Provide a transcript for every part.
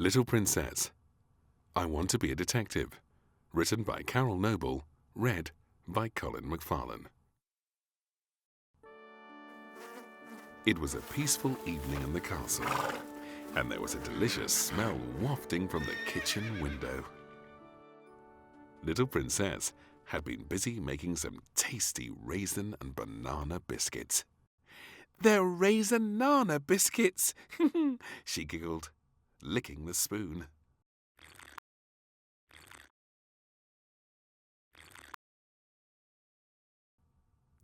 Little Princess, I Want to Be a Detective, written by Carol Noble, read by Colin McFarlane. It was a peaceful evening in the castle, and there was a delicious smell wafting from the kitchen window. Little Princess had been busy making some tasty raisin and banana biscuits. "They're raisin-nana biscuits," she giggled, licking the spoon.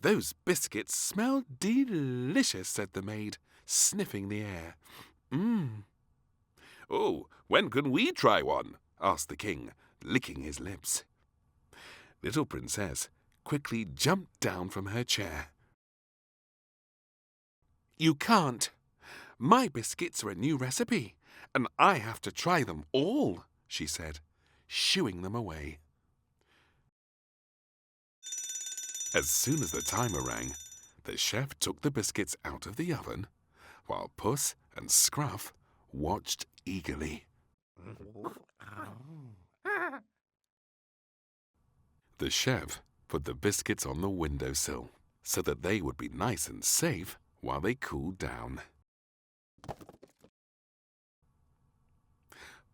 "Those biscuits smell delicious," said the maid, sniffing the air. "Mmm." "Oh, when can we try one?" asked the king, licking his lips. Little Princess quickly jumped down from her chair. "You can't. My biscuits are a new recipe, and I have to try them all," she said, shooing them away. As soon as the timer rang, the chef took the biscuits out of the oven, while Puss and Scruff watched eagerly. The chef put the biscuits on the windowsill so that they would be nice and safe while they cooled down.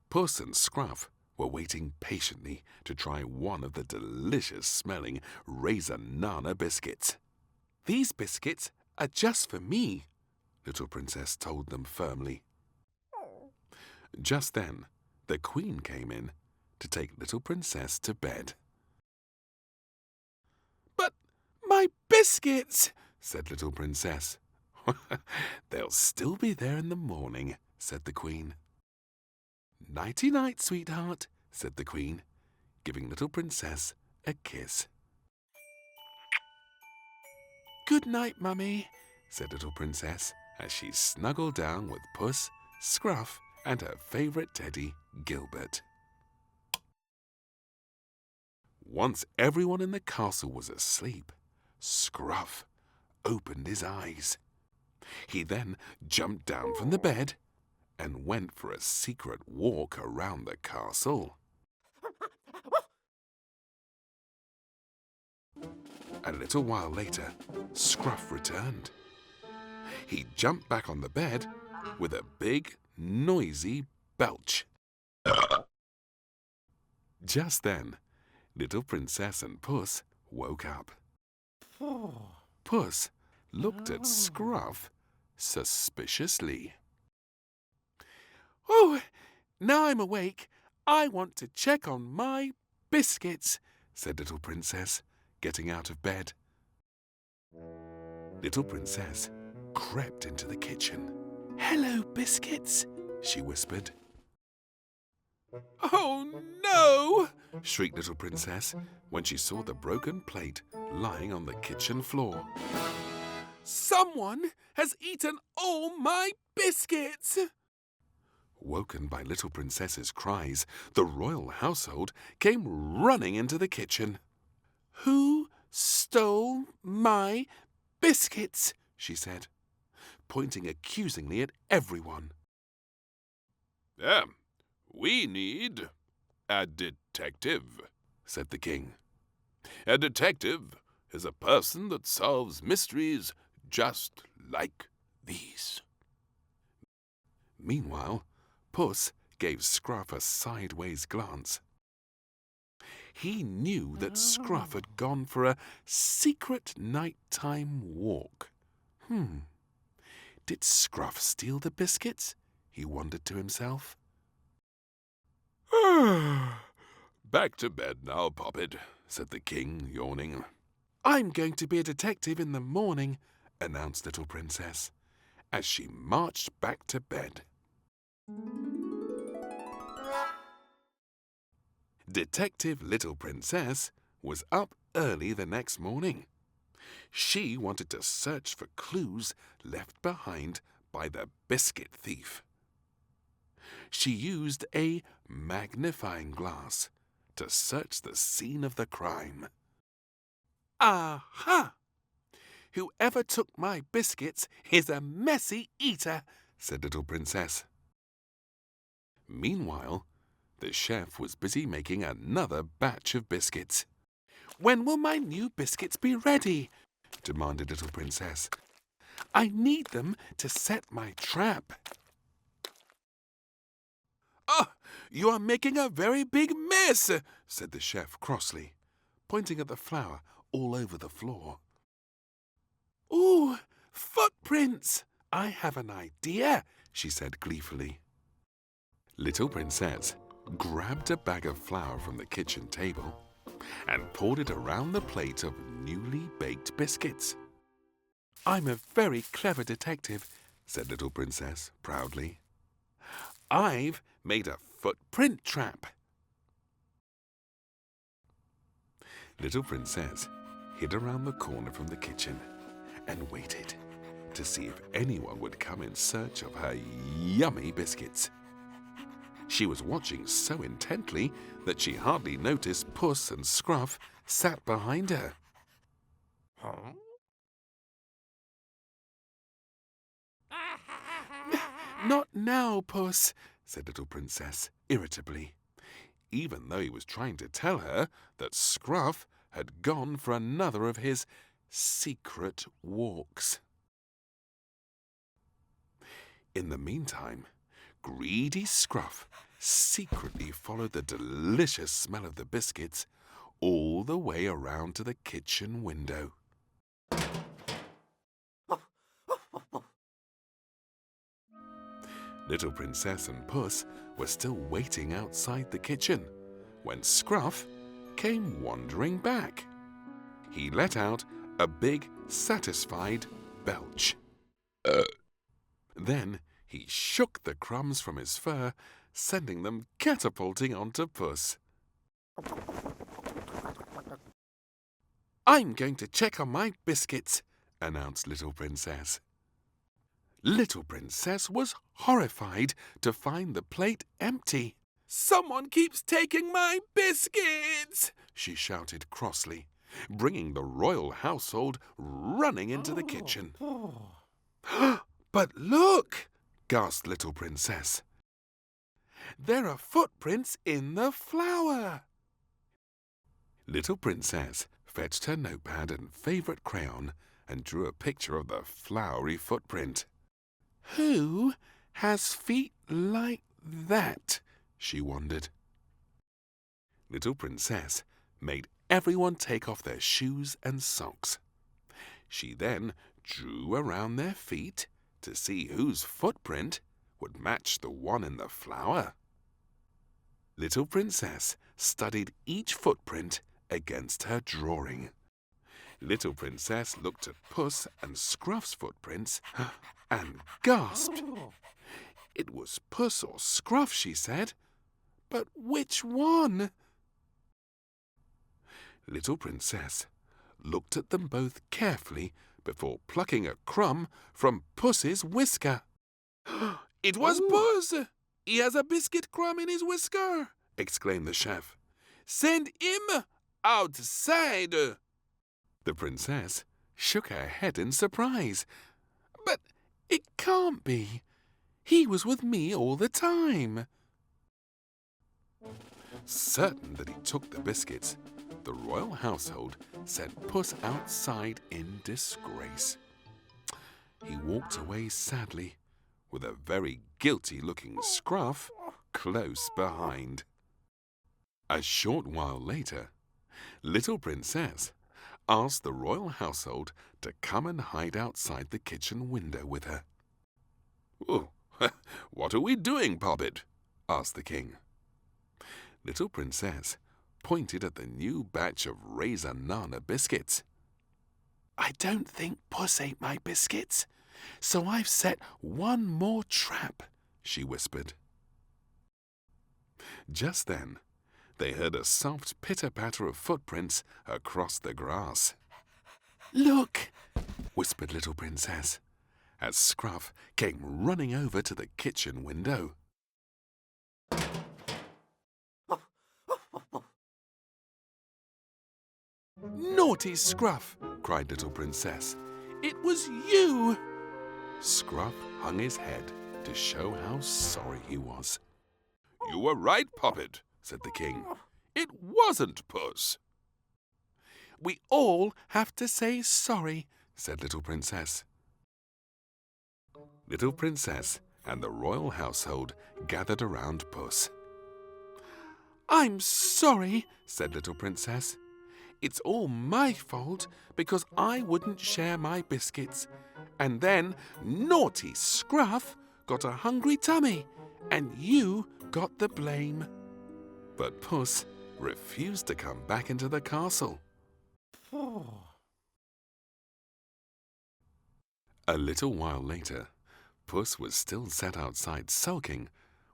Puss and Scruff were waiting patiently to try one of the delicious-smelling raisin-nana biscuits. "These biscuits are just for me," Little Princess told them firmly. Just then, the Queen came in to take Little Princess to bed. "But my biscuits," said Little Princess. "They'll still be there in the morning," said the Queen. "Nighty-night, sweetheart," said the Queen, giving Little Princess a kiss. "Good night, Mummy," said Little Princess as she snuggled down with Puss, Scruff, and her favorite teddy, Gilbert. Once everyone in the castle was asleep, Scruff opened his eyes. He then jumped down from the bed and went for a secret walk around the castle. A little while later, Scruff returned. He jumped back on the bed with a big, noisy belch. Just then, Little Princess and Puss woke up. Puss looked at Scruff suspiciously. "Oh, now I'm awake, I want to check on my biscuits," said Little Princess, getting out of bed. Little Princess crept into the kitchen. "Hello, biscuits," she whispered. "Oh, no!" shrieked Little Princess when she saw the broken plate lying on the kitchen floor. "Someone has eaten all my biscuits!" Woken by Little Princess's cries, the royal household came running into the kitchen. "Who stole my biscuits?" she said, pointing accusingly at everyone. "We need a detective," said the king. "A detective is a person that solves mysteries just like these." Meanwhile, Puss gave Scruff a sideways glance. He knew that Scruff had gone for a secret nighttime walk. Did Scruff steal the biscuits? He wondered to himself. "Back to bed now, Poppet," said the king, yawning. "I'm going to be a detective in the morning," announced Little Princess, as she marched back to bed. Detective Little Princess was up early the next morning. She wanted to search for clues left behind by the biscuit thief. She used a magnifying glass to search the scene of the crime. "Aha! Whoever took my biscuits is a messy eater," said Little Princess. Meanwhile, the chef was busy making another batch of biscuits. "When will my new biscuits be ready?" demanded Little Princess. "I need them to set my trap." "Oh, you are making a very big mess," said the chef crossly, pointing at the flour all over the floor. "Ooh, footprints! I have an idea," she said gleefully. Little Princess grabbed a bag of flour from the kitchen table and poured it around the plate of newly baked biscuits. "I'm a very clever detective," said Little Princess proudly. "I've made a footprint trap." Little Princess hid around the corner from the kitchen and waited to see if anyone would come in search of her yummy biscuits. She was watching so intently that she hardly noticed Puss and Scruff sat behind her. "Huh?" "Not now, Puss," said Little Princess irritably, even though he was trying to tell her that Scruff had gone for another of his secret walks. In the meantime, greedy Scruff secretly followed the delicious smell of the biscuits all the way around to the kitchen window. Little Princess and Puss were still waiting outside the kitchen when Scruff came wandering back. He let out a big, satisfied belch. Then he shook the crumbs from his fur, sending them catapulting onto Puss. "I'm going to check on my biscuits," announced Little Princess. Little Princess was horrified to find the plate empty. "Someone keeps taking my biscuits!" she shouted crossly, bringing the royal household running into the kitchen. "But look!" gasped Little Princess. "There are footprints in the flour!" Little Princess fetched her notepad and favorite crayon and drew a picture of the floury footprint. "Who has feet like that?" she wondered. Little Princess made everyone take off their shoes and socks. She then drew around their feet to see whose footprint would match the one in the flour. Little Princess studied each footprint against her drawing. Little Princess looked at Puss and Scruff's footprints and gasped. It was Puss or Scruff, she said. But which one? Little Princess looked at them both carefully before plucking a crumb from Puss's whisker. "It was Puss! He has a biscuit crumb in his whisker!" exclaimed the chef. "Send him outside!" The princess shook her head in surprise. "But it can't be. He was with me all the time." Certain that he took the biscuits, the royal household sent Puss outside in disgrace. He walked away sadly, with a very guilty-looking Scruff close behind. A short while later, Little Princess asked the royal household to come and hide outside the kitchen window with her. "Oh, what are we doing, Poppet?" asked the king. Little Princess pointed at the new batch of raisin-nana biscuits. "I don't think Puss ate my biscuits, so I've set one more trap," she whispered. Just then, they heard a soft pitter-patter of footprints across the grass. "Look!" whispered Little Princess, as Scruff came running over to the kitchen window. "Naughty Scruff!" cried Little Princess. "It was you!" Scruff hung his head to show how sorry he was. You were right, Puppet, said the king. It wasn't Puss. We all have to say sorry, said Little Princess. Little Princess and the royal household gathered around Puss. I'm sorry, said Little Princess. It's all my fault because I wouldn't share my biscuits. And then naughty Scruff got a hungry tummy, and you got the blame. But Puss refused to come back into the castle. A little while later, Puss was still sat outside sulking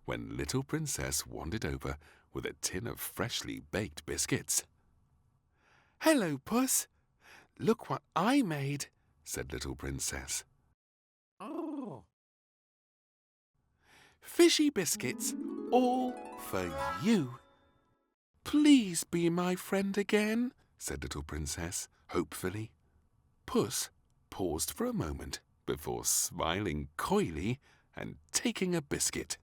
when Little Princess wandered over with a tin of freshly baked biscuits. Hello, Puss. Look what I made, said Little Princess. Oh. Fishy biscuits, all for you. Please be my friend again, said Little Princess, hopefully. Puss paused for a moment before smiling coyly and taking a biscuit.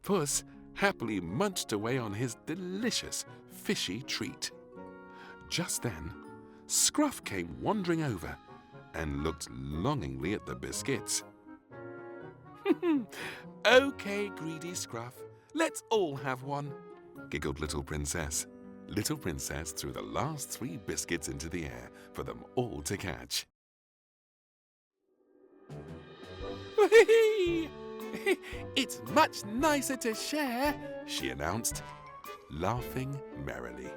Puss happily munched away on his delicious fishy treat. Just then, Scruff came wandering over and looked longingly at the biscuits. Okay, greedy Scruff, let's all have one, giggled Little Princess. Little Princess threw the last 3 biscuits into the air for them all to catch. It's much nicer to share, she announced, laughing merrily.